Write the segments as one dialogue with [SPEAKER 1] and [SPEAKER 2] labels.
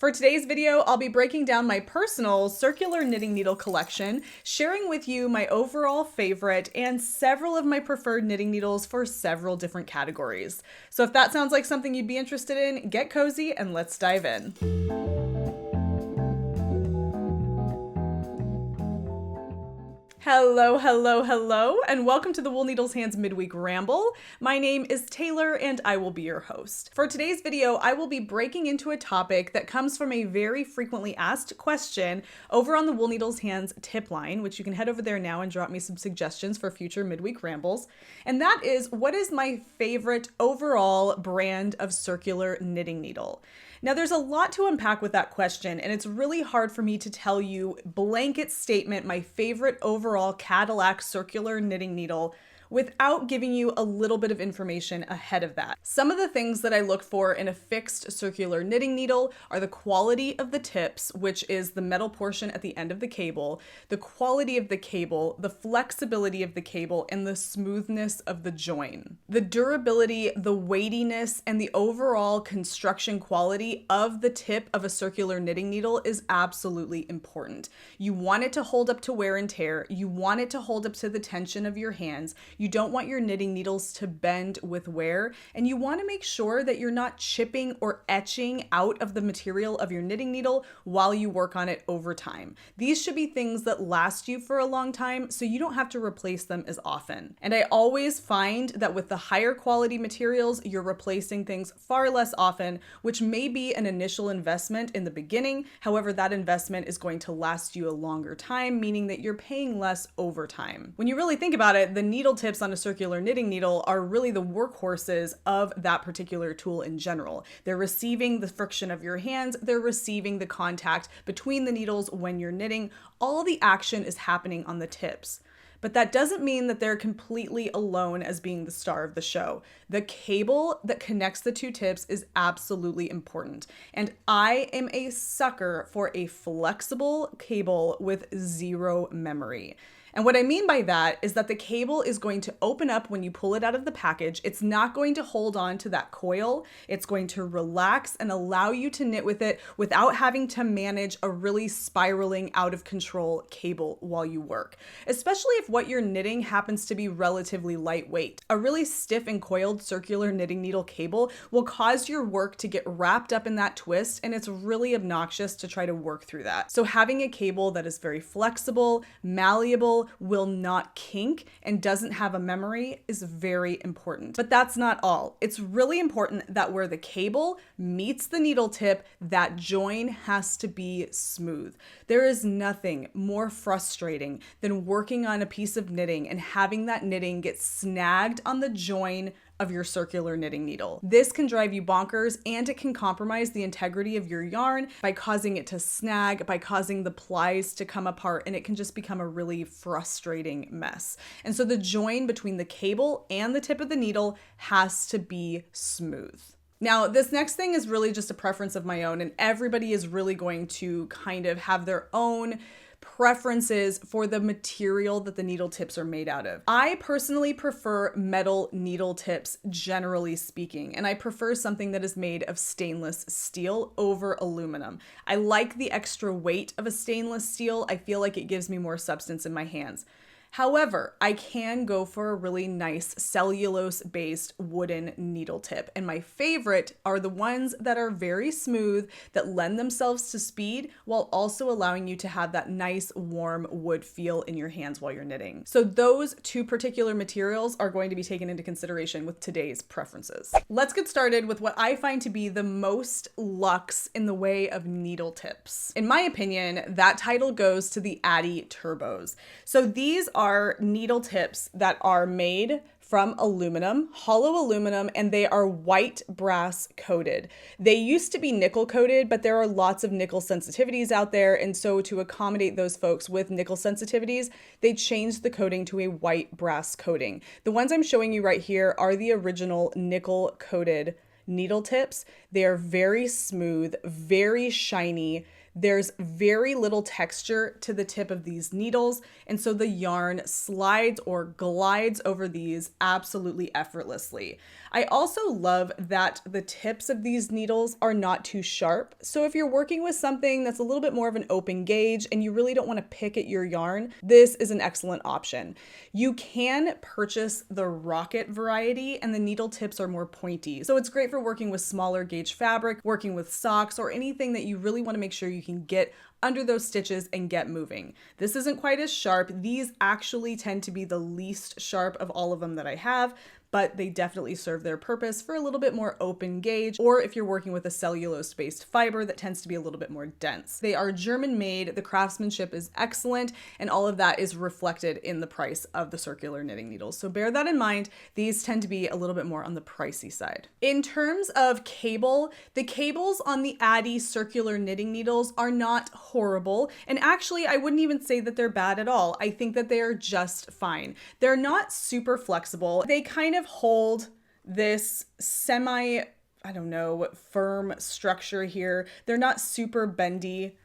[SPEAKER 1] For today's video, I'll be breaking down my personal circular knitting needle collection, sharing with you my overall favorite and several of my preferred knitting needles for several different categories. So if that sounds like something you'd be interested in, get cozy and let's dive in. Hello, and welcome to the Wool Needles Hands Midweek Ramble. My name is Taylor and I will be your host. For today's video, I will be breaking into a topic that comes from a very frequently asked question over on the Wool Needles Hands tip line, which you can head over there now and drop me some suggestions for future midweek rambles. And that is, what is my favorite overall brand of circular knitting needle? Now, there's a lot to unpack with that question, and it's really hard for me to tell you blanket statement, my favorite overall Cadillac circular knitting needle, without giving you a little bit of information ahead of that. Some of the things that I look for in a fixed circular knitting needle are the quality of the tips, which is the metal portion at the end of the cable, the quality of the cable, the flexibility of the cable, and the smoothness of the join. The durability, the weightiness, and the overall construction quality of the tip of a circular knitting needle is absolutely important. You want it to hold up to wear and tear. You want it to hold up to the tension of your hands. You don't want your knitting needles to bend with wear, and you want to make sure that you're not chipping or etching out of the material of your knitting needle while you work on it over time. These should be things that last you for a long time, so you don't have to replace them as often. And I always find that with the higher quality materials, you're replacing things far less often, which may be an initial investment in the beginning. However, that investment is going to last you a longer time, meaning that you're paying less over time. When you really think about it, the needle tips on a circular knitting needle are really the workhorses of that particular tool in general. They're receiving the friction of your hands, they're receiving the contact between the needles when you're knitting. All the action is happening on the tips. But that doesn't mean that they're completely alone as being the star of the show. The cable that connects the two tips is absolutely important. And I am a sucker for a flexible cable with zero memory. And what I mean by that is that the cable is going to open up when you pull it out of the package. It's not going to hold on to that coil. It's going to relax and allow you to knit with it without having to manage a really spiraling out of control cable while you work, especially if what you're knitting happens to be relatively lightweight. A really stiff and coiled circular knitting needle cable will cause your work to get wrapped up in that twist, and it's really obnoxious to try to work through that. So having a cable that is very flexible, malleable, will not kink, and doesn't have a memory is very important. But that's not all. It's really important that where the cable meets the needle tip, that join has to be smooth. There is nothing more frustrating than working on a piece of knitting and having that knitting get snagged on the join of your circular knitting needle. This can drive you bonkers, and it can compromise the integrity of your yarn by causing it to snag, by causing the plies to come apart, and it can just become a really frustrating mess. And so the join between the cable and the tip of the needle has to be smooth. Now, this next thing is really just a preference of my own, and everybody is really going to kind of have their own preferences for the material that the needle tips are made out of. I personally prefer metal needle tips, generally speaking, and I prefer something that is made of stainless steel over aluminum. I like the extra weight of a stainless steel. I feel like it gives me more substance in my hands. However, I can go for a really nice cellulose-based wooden needle tip, and my favorite are the ones that are very smooth, that lend themselves to speed, while also allowing you to have that nice warm wood feel in your hands while you're knitting. So those two particular materials are going to be taken into consideration with today's preferences. Let's get started with what I find to be the most luxe in the way of needle tips. In my opinion, that title goes to the Addi Turbos. So these are needle tips that are made from aluminum, hollow aluminum, and they are white brass coated. They used to be nickel coated, but there are lots of nickel sensitivities out there. And so to accommodate those folks with nickel sensitivities, they changed the coating to a white brass coating. The ones I'm showing you right here are the original nickel coated needle tips. They are very smooth, very shiny. There's very little texture to the tip of these needles, and so the yarn slides or glides over these absolutely effortlessly. I also love that the tips of these needles are not too sharp. So if you're working with something that's a little bit more of an open gauge and you really don't want to pick at your yarn, this is an excellent option. You can purchase the rocket variety and the needle tips are more pointy. So it's great for working with smaller gauge fabric, working with socks, or anything that you really want to make sure you can get under those stitches and get moving. This isn't quite as sharp. These actually tend to be the least sharp of all of them that I have, but they definitely serve their purpose for a little bit more open gauge, or if you're working with a cellulose-based fiber that tends to be a little bit more dense. They are German made, the craftsmanship is excellent, and all of that is reflected in the price of the circular knitting needles. So bear that in mind. These tend to be a little bit more on the pricey side. In terms of cable, the cables on the Addi circular knitting needles are not horrible, and actually I wouldn't even say that they're bad at all. I think that they are just fine. They're not super flexible. They kind of hold this semi, I don't know, firm structure here. They're not super bendy.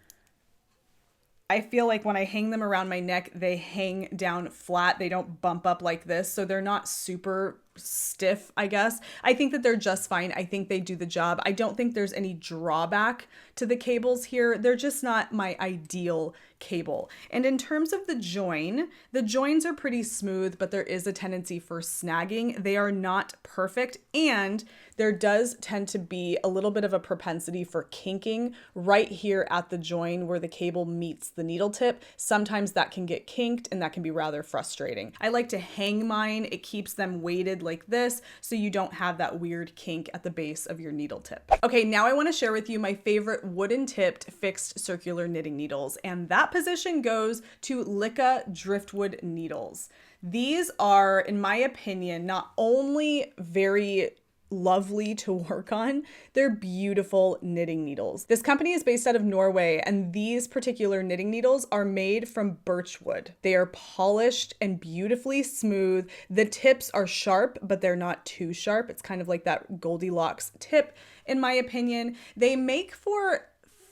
[SPEAKER 1] I feel like when I hang them around my neck, they hang down flat. They don't bump up like this. So they're not super stiff, I guess. I think that they're just fine. I think they do the job. I don't think there's any drawback to the cables here. They're just not my ideal cable. And in terms of the joins are pretty smooth, but there is a tendency for snagging. They are not perfect, and there does tend to be a little bit of a propensity for kinking right here at the join where the cable meets the needle tip. Sometimes that can get kinked and that can be rather frustrating. I like to hang mine. It keeps them weighted like this so you don't have that weird kink at the base of your needle tip. Okay, now I want to share with you my favorite wooden tipped fixed circular knitting needles, and that position goes to LYKKE Driftwood Needles. These are, in my opinion, not only very lovely to work on, they're beautiful knitting needles. This company is based out of Norway, and these particular knitting needles are made from birchwood. They are polished and beautifully smooth. The tips are sharp, but they're not too sharp. It's kind of like that Goldilocks tip, in my opinion. They make for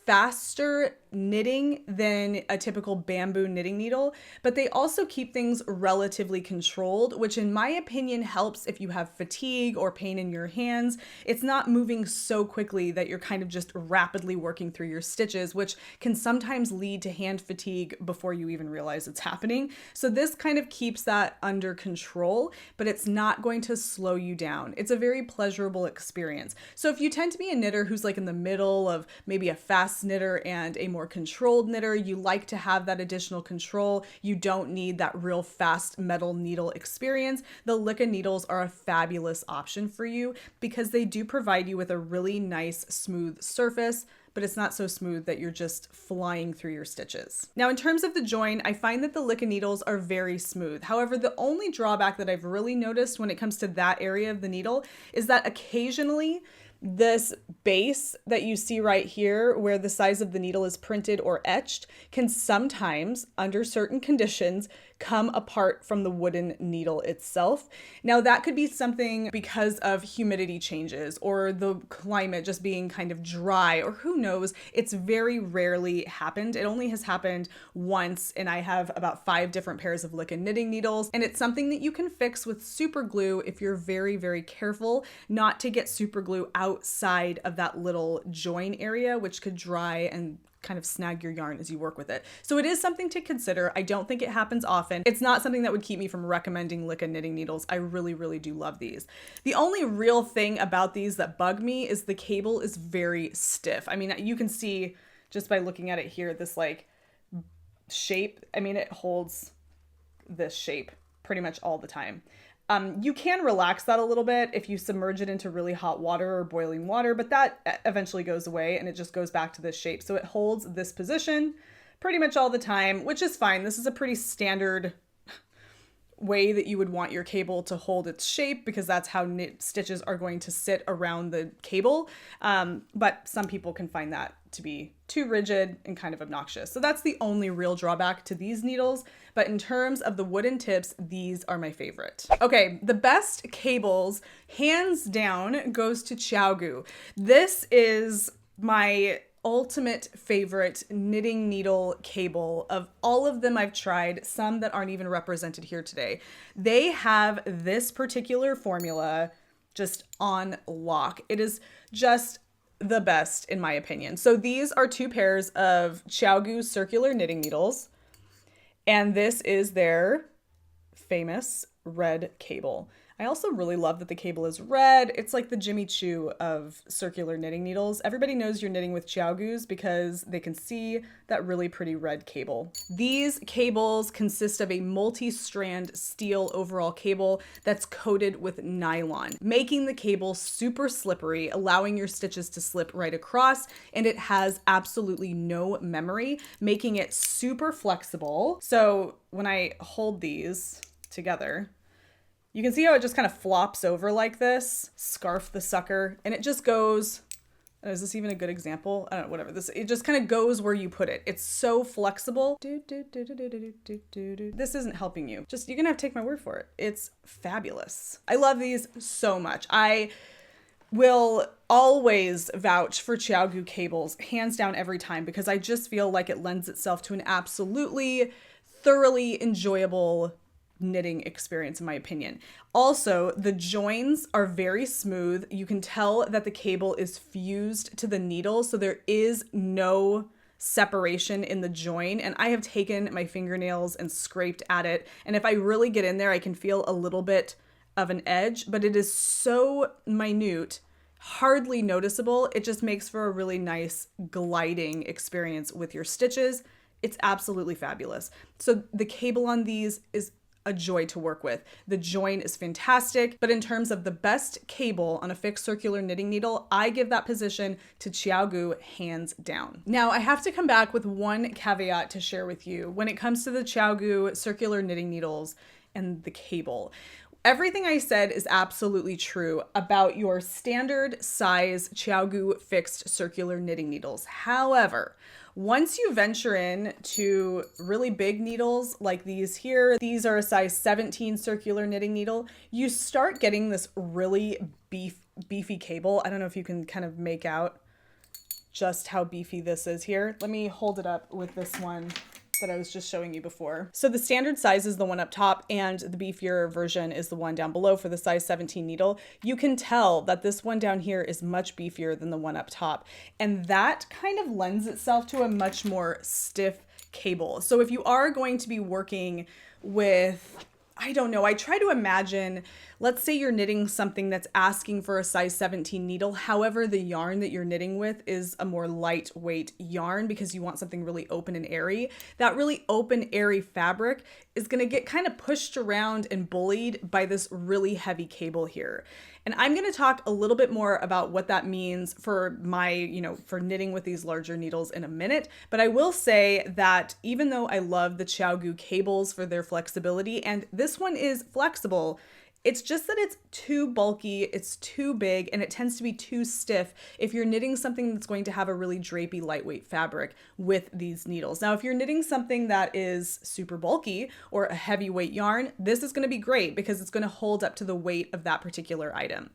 [SPEAKER 1] faster knitting than a typical bamboo knitting needle, but they also keep things relatively controlled, which in my opinion helps if you have fatigue or pain in your hands. It's not moving so quickly that you're kind of just rapidly working through your stitches, which can sometimes lead to hand fatigue before you even realize it's happening. So this kind of keeps that under control, but it's not going to slow you down. It's a very pleasurable experience. So if you tend to be a knitter who's like in the middle of maybe a fast knitter and a more controlled knitter, you like to have that additional control, you don't need that real fast metal needle experience, the LYKKE needles are a fabulous option for you because they do provide you with a really nice smooth surface, but it's not so smooth that you're just flying through your stitches. Now, in terms of the join, I find that the LYKKE needles are very smooth. However, the only drawback that I've really noticed when it comes to that area of the needle is that occasionally this base that you see right here where the size of the needle is printed or etched can sometimes, under certain conditions, come apart from the wooden needle itself. Now that could be something because of humidity changes or the climate just being kind of dry, or who knows. It's very rarely happened. It only has happened once, and I have about 5 different pairs of LYKKE knitting needles, and it's something that you can fix with super glue if you're very, very careful not to get super glue outside of that little join area, which could dry and kind of snag your yarn as you work with it. So it is something to consider. I don't think it happens often. It's not something that would keep me from recommending LYKKE knitting needles. I really, really do love these. The only real thing about these that bug me is the cable is very stiff. I mean, you can see just by looking at it here, this like shape. I mean, it holds this shape pretty much all the time. You can relax that a little bit if you submerge it into really hot water or boiling water, but that eventually goes away and it just goes back to this shape. So it holds this position pretty much all the time, which is fine. This is a pretty standard way that you would want your cable to hold its shape because that's how knit stitches are going to sit around the cable. But some people can find that to be too rigid and kind of obnoxious. So that's the only real drawback to these needles. But in terms of the wooden tips, these are my favorite. Okay, the best cables, hands down, goes to CiaoGoo. This is my ultimate favorite knitting needle cable of all of them I've tried, some that aren't even represented here today. They have this particular formula just on lock. It is just the best in my opinion. So these are 2 pairs of CiaoGoo circular knitting needles, and this is their famous red cable. I also really love that the cable is red. It's like the Jimmy Choo of circular knitting needles. Everybody knows you're knitting with CiaoGoos because they can see that really pretty red cable. These cables consist of a multi-strand steel overall cable that's coated with nylon, making the cable super slippery, allowing your stitches to slip right across, and it has absolutely no memory, making it super flexible. So when I hold these together, you can see how it just kind of flops over like this. Scarf the sucker, and it just goes, is this even a good example? I don't know, whatever. It just kind of goes where you put it. It's so flexible. This isn't helping you. You're gonna have to take my word for it. It's fabulous. I love these so much. I will always vouch for CiaoGoo cables, hands down every time, because I just feel like it lends itself to an absolutely thoroughly enjoyable knitting experience in my opinion. Also, the joins are very smooth. You can tell that the cable is fused to the needle, so there is no separation in the join, and I have taken my fingernails and scraped at it, and if I really get in there I can feel a little bit of an edge, but it is so minute, hardly noticeable. It just makes for a really nice gliding experience with your stitches. It's absolutely fabulous. So the cable on these is a joy to work with. The join is fantastic, but in terms of the best cable on a fixed circular knitting needle, I give that position to CiaoGoo hands down. Now, I have to come back with one caveat to share with you when it comes to the CiaoGoo circular knitting needles and the cable. Everything I said is absolutely true about your standard size CiaoGoo fixed circular knitting needles. However, once you venture in to really big needles like these here, these are a size 17 circular knitting needle, you start getting this really beefy cable. I don't know if you can kind of make out just how beefy this is here. Let me hold it up with this one that I was just showing you before. So the standard size is the one up top, and the beefier version is the one down below for the size 17 needle. You can tell that this one down here is much beefier than the one up top, and that kind of lends itself to a much more stiff cable. So if you are going to be working with, I don't know, I try to imagine, let's say you're knitting something that's asking for a size 17 needle. However, the yarn that you're knitting with is a more lightweight yarn because you want something really open and airy. That really open, airy fabric is going to get kind of pushed around and bullied by this really heavy cable here. And I'm going to talk a little bit more about what that means for for knitting with these larger needles in a minute. But I will say that even though I love the CiaoGoo cables for their flexibility, and this one is flexible, it's just that it's too bulky, it's too big, and it tends to be too stiff if you're knitting something that's going to have a really drapey, lightweight fabric with these needles. Now, if you're knitting something that is super bulky or a heavyweight yarn, this is going to be great because it's going to hold up to the weight of that particular item.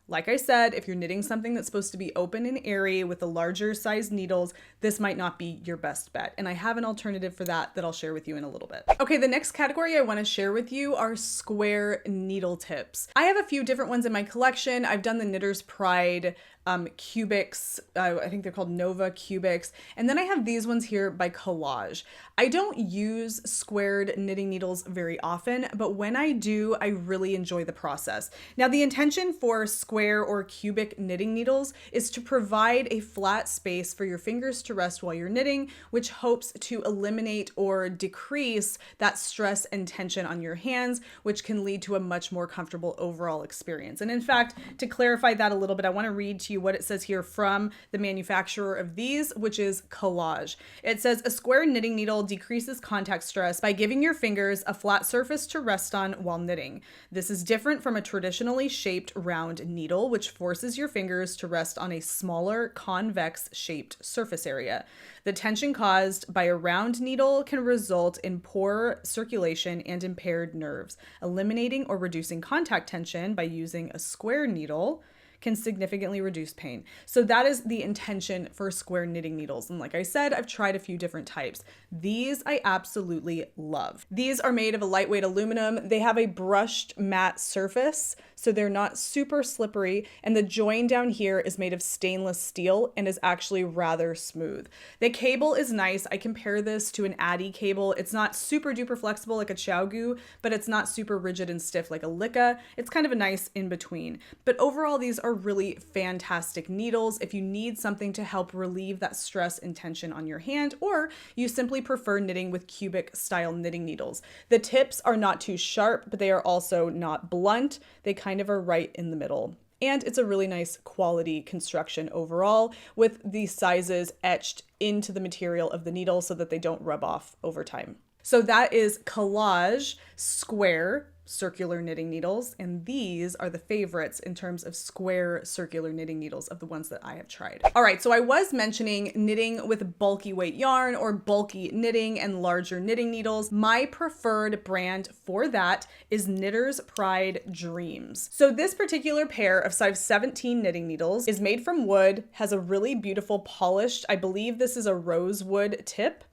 [SPEAKER 1] Like I said, if you're knitting something that's supposed to be open and airy with the larger size needles, this might not be your best bet. And I have an alternative for that I'll share with you in a little bit. Okay, the next category I want to share with you are square needle tips. I have a few different ones in my collection. I've done the Knitter's Pride cubics. I think they're called Nova cubics. And then I have these ones here by Kollage. I don't use squared knitting needles very often, but when I do, I really enjoy the process. Now, the intention for square or cubic knitting needles is to provide a flat space for your fingers to rest while you're knitting, which hopes to eliminate or decrease that stress and tension on your hands, which can lead to a much more comfortable overall experience. And in fact, to clarify that a little bit, I want to read to you what it says here from the manufacturer of these, which is Kollage. It says, a square knitting needle decreases contact stress by giving your fingers a flat surface to rest on while knitting. This is different from a traditionally shaped round needle, which forces your fingers to rest on a smaller convex shaped surface area. The tension caused by a round needle can result in poor circulation and impaired nerves. Eliminating or reducing contact tension by using a square needle can significantly reduce pain. So that is the intention for square knitting needles. And like I said, I've tried a few different types. These I absolutely love. These are made of a lightweight aluminum. They have a brushed matte surface, so they're not super slippery. And the join down here is made of stainless steel and is actually rather smooth. The cable is nice. I compare this to an Addi cable. It's not super duper flexible like a Chowgu, but it's not super rigid and stiff like a LYKKE. It's kind of a nice in between. But overall, these are really fantastic needles if you need something to help relieve that stress and tension on your hand, or you simply prefer knitting with cubic style knitting needles. The tips are not too sharp, but they are also not blunt. They kind of are right in the middle. And it's a really nice quality construction overall, with the sizes etched into the material of the needle so that they don't rub off over time. So that is Kollage square circular knitting needles, and these are the favorites in terms of square circular knitting needles of the ones that I have tried. All right, so I was mentioning knitting with bulky weight yarn or bulky knitting and larger knitting needles. My preferred brand for that is Knitter's Pride DREAMZ. So this particular pair of size 17 knitting needles is made from wood, has a really beautiful polished, I believe this is a rosewood tip.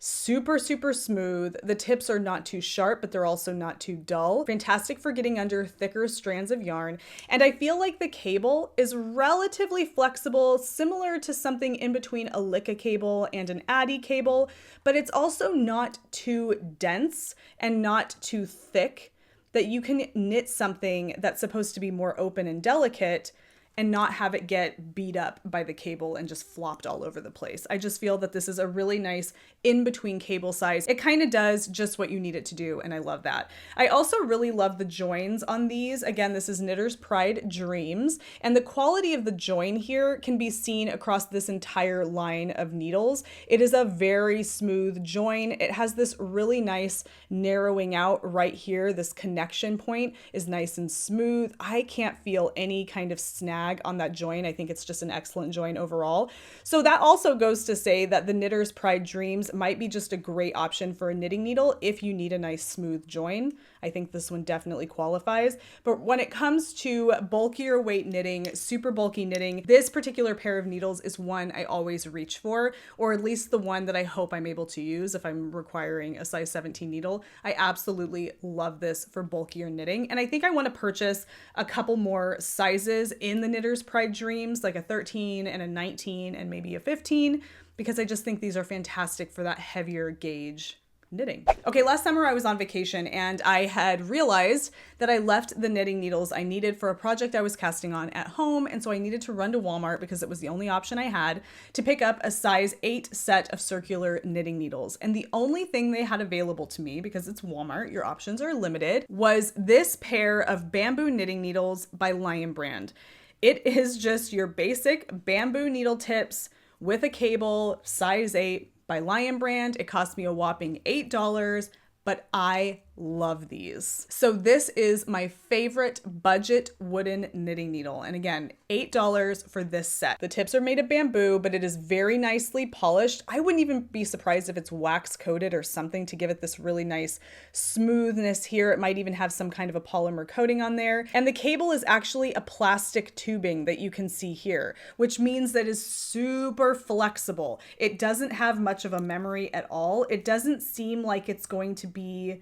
[SPEAKER 1] Super, super smooth. The tips are not too sharp, but they're also not too dull. Fantastic for getting under thicker strands of yarn. And I feel like the cable is relatively flexible, similar to something in between a LYKKE cable and an Addi cable, but it's also not too dense and not too thick that you can knit something that's supposed to be more open and delicate and not have it get beat up by the cable and just flopped all over the place. I just feel that this is a really nice in-between cable size. It kind of does just what you need it to do, and I love that. I also really love the joins on these. Again, this is Knitter's Pride DREAMZ, and the quality of the join here can be seen across this entire line of needles. It is a very smooth join. It has this really nice narrowing out right here. This connection point is nice and smooth. I can't feel any kind of snag on that join. I think it's just an excellent join overall. So that also goes to say that the Knitter's Pride DREAMZ might be just a great option for a knitting needle if you need a nice smooth join. I think this one definitely qualifies. But when it comes to bulkier weight knitting, super bulky knitting, this particular pair of needles is one I always reach for, or at least the one that I hope I'm able to use if I'm requiring a size 17 needle. I absolutely love this for bulkier knitting. And I think I want to purchase a couple more sizes in the Knitter's Pride DREAMZ, like a 13 and a 19 and maybe a 15, because I just think these are fantastic for that heavier gauge knitting. Okay, last summer I was on vacation and I had realized that I left the knitting needles I needed for a project I was casting on at home, and so I needed to run to Walmart because it was the only option I had to pick up a size 8 set of circular knitting needles. And the only thing they had available to me, because it's Walmart, your options are limited, was this pair of bamboo knitting needles by Lion Brand. It is just your basic bamboo needle tips with a cable, size 8, by Lion Brand. It cost me a whopping $8, but I love these. So this is my favorite budget wooden knitting needle. And again, $8 for this set. The tips are made of bamboo, but it is very nicely polished. I wouldn't even be surprised if it's wax coated or something to give it this really nice smoothness here. It might even have some kind of a polymer coating on there. And the cable is actually a plastic tubing that you can see here, which means that it's super flexible. It doesn't have much of a memory at all. It doesn't seem like it's going to be,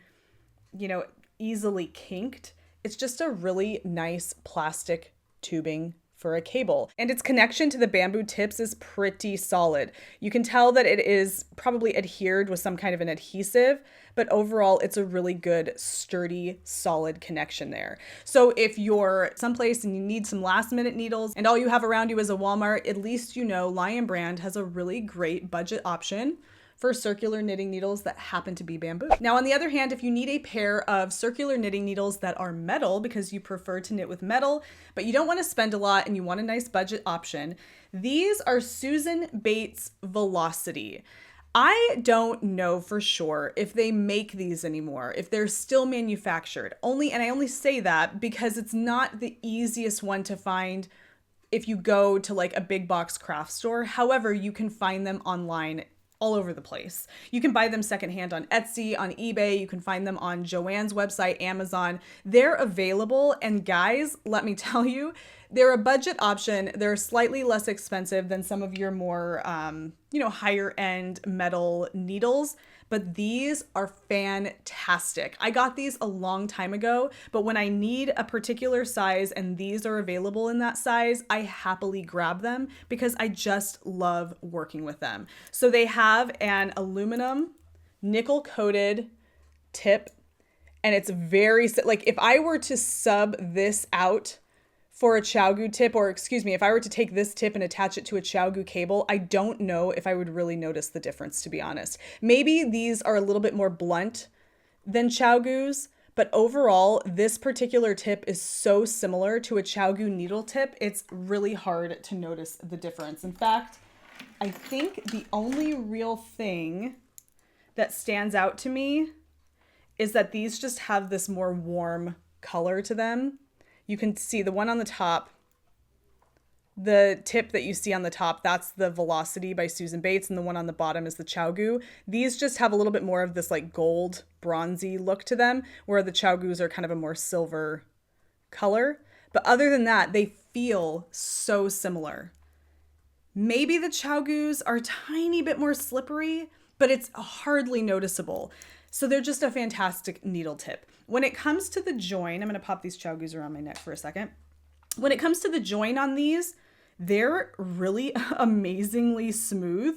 [SPEAKER 1] you know, easily kinked. It's just a really nice plastic tubing for a cable. And its connection to the bamboo tips is pretty solid. You can tell that it is probably adhered with some kind of an adhesive, but overall it's a really good, sturdy, solid connection there. So if you're someplace and you need some last minute needles and all you have around you is a Walmart, at least you know Lion Brand has a really great budget option for circular knitting needles that happen to be bamboo. Now, on the other hand, if you need a pair of circular knitting needles that are metal because you prefer to knit with metal, but you don't want to spend a lot and you want a nice budget option, these are Susan Bates Velocity. I don't know for sure if they make these anymore, if they're still manufactured. And I only say that because it's not the easiest one to find if you go to like a big box craft store. However, you can find them online all over the place. You can buy them secondhand on Etsy, on eBay. You can find them on Joann's website, Amazon. They're available. And guys, let me tell you, They're a budget option. They're slightly less expensive than some of your more, higher end metal needles, but these are fantastic. I got these a long time ago, but when I need a particular size and these are available in that size, I happily grab them because I just love working with them. So they have an aluminum nickel coated tip, and it's very, like, if I were to sub this out for a Chowgu tip, or excuse me, if I were to take this tip and attach it to a Chowgu cable, I don't know if I would really notice the difference, to be honest. Maybe these are a little bit more blunt than Chowgu's, but overall, this particular tip is so similar to a Chowgu needle tip, it's really hard to notice the difference. In fact, I think the only real thing that stands out to me is that these just have this more warm color to them. You can see the one on the top, the tip that you see on the top, that's the Velocity by Susan Bates, and the one on the bottom is the Chowgu. These just have a little bit more of this like gold, bronzy look to them, where the Chowgus are kind of a more silver color. But other than that, they feel so similar. Maybe the Chowgus are a tiny bit more slippery, but it's hardly noticeable. So they're just a fantastic needle tip. When it comes to the join, I'm going to pop these Chowgus around my neck for a second. When it comes to the join on these, they're really amazingly smooth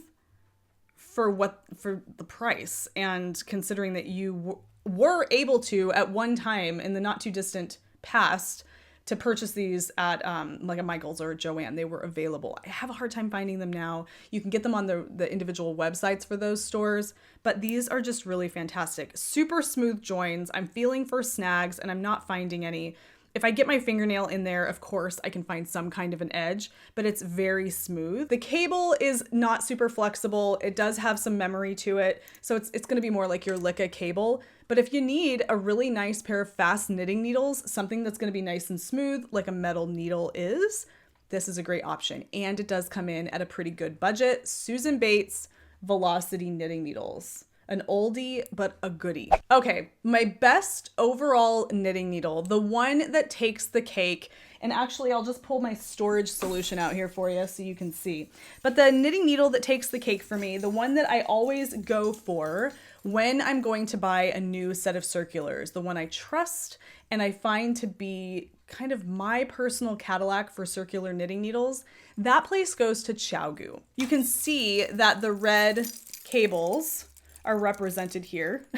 [SPEAKER 1] for the price. And considering that you were able to, at one time in the not too distant past, to purchase these at like a Michael's or a Joann. They were available. I have a hard time finding them now. You can get them on the individual websites for those stores, but these are just really fantastic. Super smooth joins. I'm feeling for snags and I'm not finding any. If I get my fingernail in there, of course, I can find some kind of an edge, but it's very smooth. The cable is not super flexible. It does have some memory to it, so it's going to be more like your LYKKE cable. But if you need a really nice pair of fast knitting needles, something that's going to be nice and smooth like a metal needle is, this is a great option. And it does come in at a pretty good budget. Susan Bates Velocity knitting needles. An oldie, but a goodie. Okay, my best overall knitting needle, the one that takes the cake, and actually I'll just pull my storage solution out here for you so you can see. But the knitting needle that takes the cake for me, the one that I always go for when I'm going to buy a new set of circulars, the one I trust and I find to be kind of my personal Cadillac for circular knitting needles, that place goes to Chowgu. You can see that the red cables are represented here.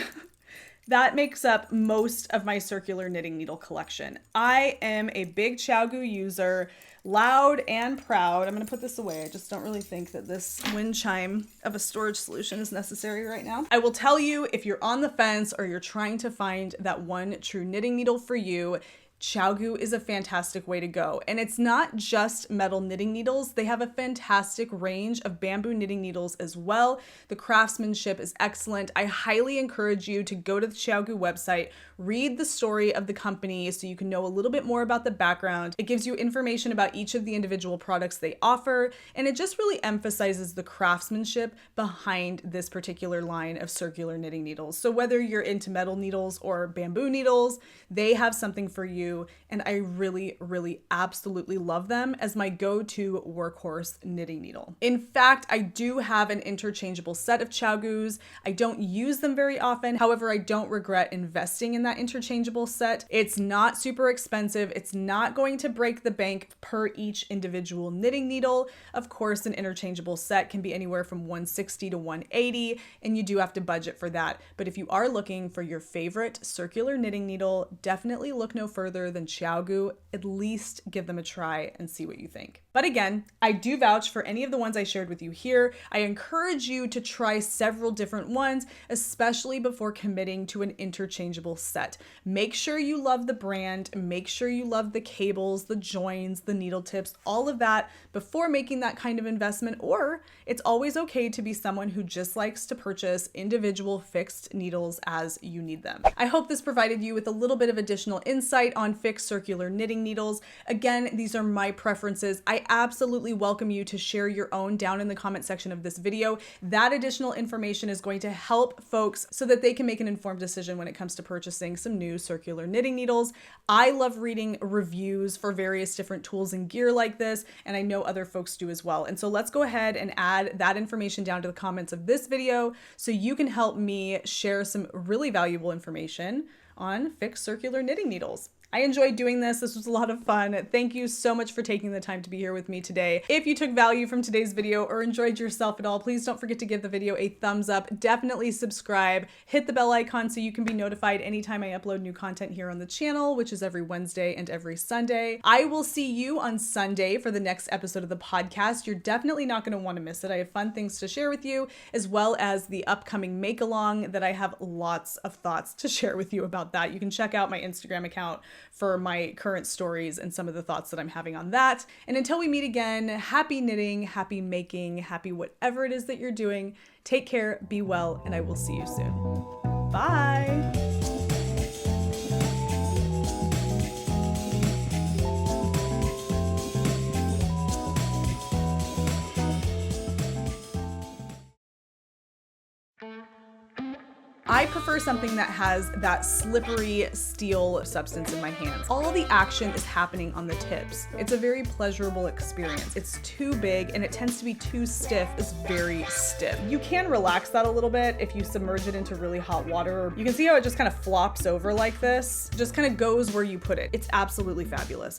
[SPEAKER 1] That makes up most of my circular knitting needle collection. I am a big Chowgu user, loud and proud. I'm gonna put this away. I just don't really think that this wind chime of a storage solution is necessary right now. I will tell you, if you're on the fence or you're trying to find that one true knitting needle for you, Chowgu is a fantastic way to go. And it's not just metal knitting needles. They have a fantastic range of bamboo knitting needles as well. The craftsmanship is excellent. I highly encourage you to go to the Chowgu website, read the story of the company so you can know a little bit more about the background. It gives you information about each of the individual products they offer, and it just really emphasizes the craftsmanship behind this particular line of circular knitting needles. So whether you're into metal needles or bamboo needles, they have something for you. And I really, really absolutely love them as my go-to workhorse knitting needle. In fact, I do have an interchangeable set of Chowgus. I don't use them very often. However, I don't regret investing in that interchangeable set. It's not super expensive. It's not going to break the bank per each individual knitting needle. Of course, an interchangeable set can be anywhere from $160 to $180, and you do have to budget for that. But if you are looking for your favorite circular knitting needle, definitely look no further than Chowgu. At least give them a try and see what you think. But again, I do vouch for any of the ones I shared with you here. I encourage you to try several different ones, especially before committing to an interchangeable set. Make sure you love the brand, make sure you love the cables, the joins, the needle tips, all of that before making that kind of investment, or it's always okay to be someone who just likes to purchase individual fixed needles as you need them. I hope this provided you with a little bit of additional insight on on fixed circular knitting needles. Again, these are my preferences. I absolutely welcome you to share your own down in the comment section of this video. That additional information is going to help folks so that they can make an informed decision when it comes to purchasing some new circular knitting needles. I love reading reviews for various different tools and gear like this, and I know other folks do as well. And so let's go ahead and add that information down to the comments of this video so you can help me share some really valuable information on fixed circular knitting needles. I enjoyed doing this. This was a lot of fun. Thank you so much for taking the time to be here with me today. If you took value from today's video or enjoyed yourself at all, please don't forget to give the video a thumbs up. Definitely subscribe. Hit the bell icon so you can be notified anytime I upload new content here on the channel, which is every Wednesday and every Sunday. I will see you on Sunday for the next episode of the podcast. You're definitely not going to want to miss it. I have fun things to share with you, as well as the upcoming make-along that I have lots of thoughts to share with you about that. You can check out my Instagram account for my current stories and some of the thoughts that I'm having on that. And until we meet again, happy knitting, happy making, happy whatever it is that you're doing. Take care, be well, and I will see you soon. Bye. I prefer something that has that slippery steel substance in my hands. All the action is happening on the tips. It's a very pleasurable experience. It's too big and it tends to be too stiff. It's very stiff. You can relax that a little bit if you submerge it into really hot water. You can see how it just kind of flops over like this. It just kind of goes where you put it. It's absolutely fabulous.